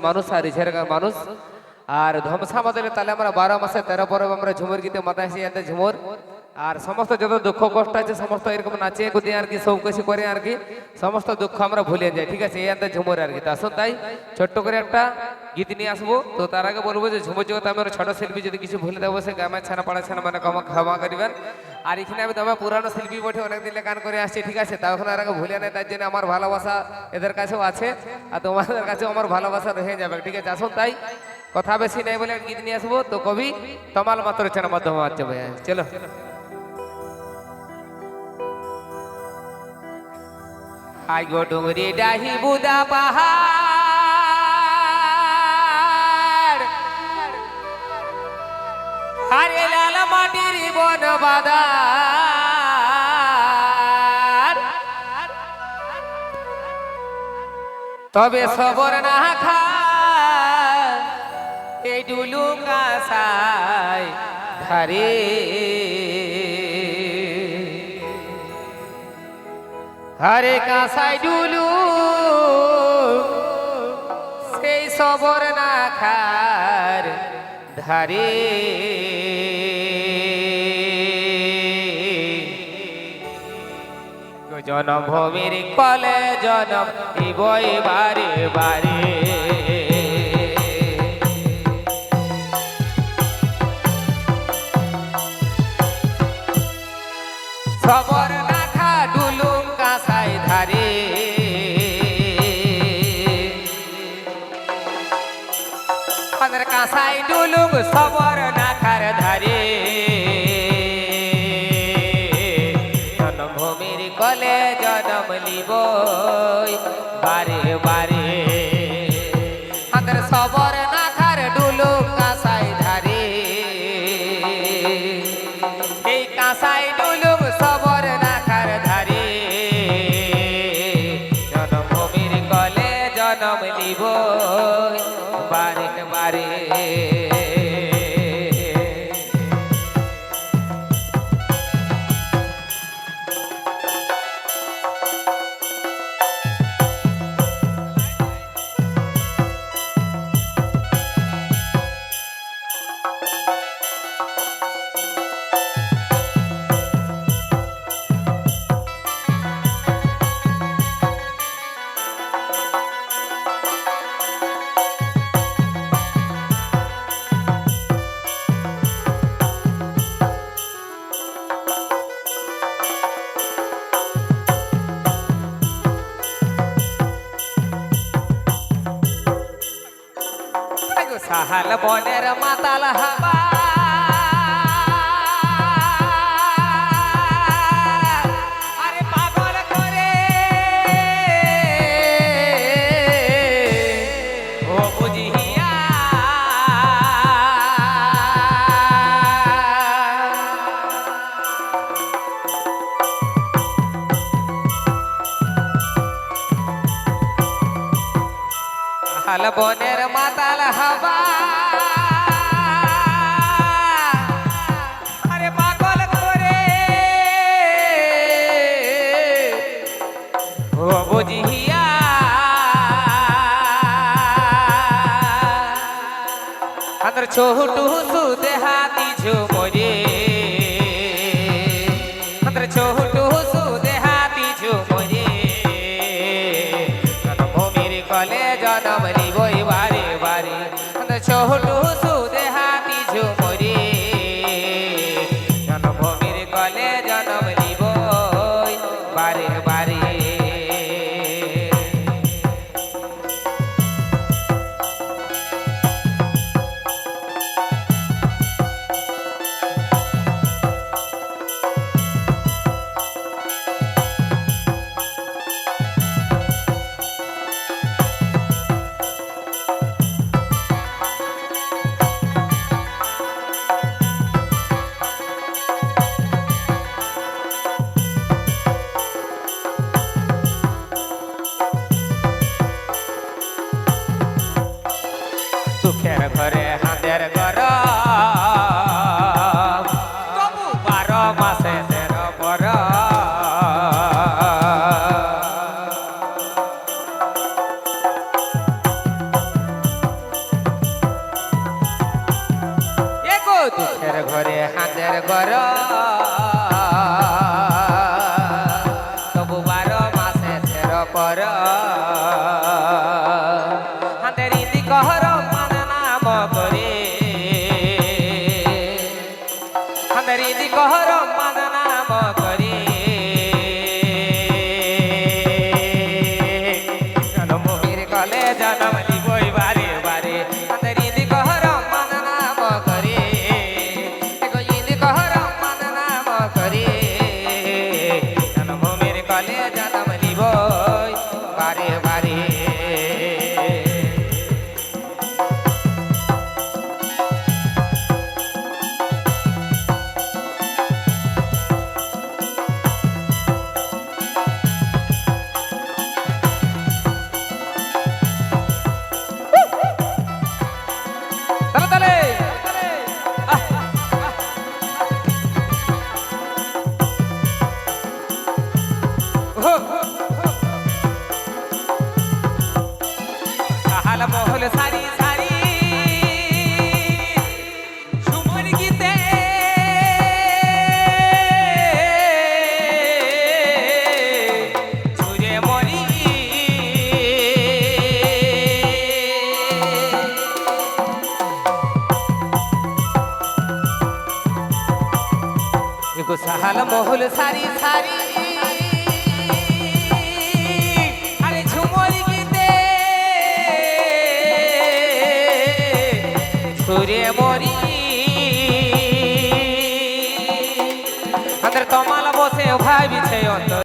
মানুষ আর ইঝেরকার মানুষ আর ধমসা বদলে তাহলে আমরা 12 মাসে 13 পর্ব আমরা ঝুমুর গীতে মাথায় এসে ঝুমুর আর সমস্ত যত দুঃখ কষ্ট আছে সমস্ত এরকম নাচে কুদি আর কি সব কিছু করে আর কি সমস্ত দুঃখ আমরা ভুলে যাই, ঠিক আছে? এই আনতে ঝুমুর আর কি। তা আসুন তাই ছোট্ট করে একটা গীত নিয়ে আসবো। তো তার আগে বলবো যে ঝুমুর জগতে আমি ছোট শিল্পী যদি কিছু ভুলে দেবো সে গ্রামের ছানা পাড়া ছানা মানে ক্ষমা করিবেন। আর এখানে আমি তোমার পুরানো শিল্পী বটে অনেকদিন গান করে আসছি, ঠিক আছে? তা এখন আর আগে ভুলে নেই, তার জন্য আমার ভালোবাসা এদের কাছেও আছে আর তোমাদের কাছেও আমার ভালোবাসা রয়ে যাবে, ঠিক আছে? আসুন তাই কথা বেশি নেই বলে গীত নিয়ে আসবো। তো কবি তমাল মাত্র চেনা মাধ্যমে মাধ্যমে চলো। আই গো ডুঙরি ডাহি বুদা পাহাড় আরে লাল মাটির বন বাদার তবে সবর না খা এই ডুলু কাসাই ধারে হরে কাসাই ডুলু সেই সবর না খার ধারে জনভূমির কলে জনম দিবই বারে বারে সবর না খা ডুলুম কাসাই ধারে আমাদের কাসাই ডুলুম সবর না খার ধারে জনভূমির কলে জনম লিব বারে বারে আমাদের সবর না খার ডুলুম কাসাই ধারে এই কাসাই ডুলুম সবর না খার ধারে জনভূমির কলে জনম লিব বারে বারে সাহাল বনের মাতাল হাবা আরে পাগল করে ও বুঝিয়া সাহাল বনের মাতাল হাবা আরে পাগল করে ও বুঝিয়া আন্দর ছোটু সুদে হাতি ঝুমরে আন্দর ছোটু সুদে হাতি ঝুমরে জনভূমির কলে জনম লিবই বারে বারে আন্দর ছোটু সুদে হাতি ঝুমরে জনভূমির কলে জনম লিবই বারে বারে সুখের ঘরে হাঁদের ঘর তবু 12 মাসে 13 পর হাঁদের ঘরে হাঁদের ঘর তবু 12 মাসে 13 পর হাঁদের ইদি কহর মান নাম করে হাঁদের ইদি কহর মান নাম করে জনমভূমির কলে জনম দিবই বারে বারে হাঁদের ইদি কহর মান নাম করে এগো ইদি কহর মান নাম করে জনমভূমির কলে জনম দিবই বারে বারে তালে তালে কাহাল মহল সারি সারি ঝুমুর গীতে ছুঁড়ে মরি এগো সাহাল মহল সারি সারি আরে ঝুমুর গীতে ছুঁড়ে মরি হাতের তমাল বসে ভাবিছে অন্তর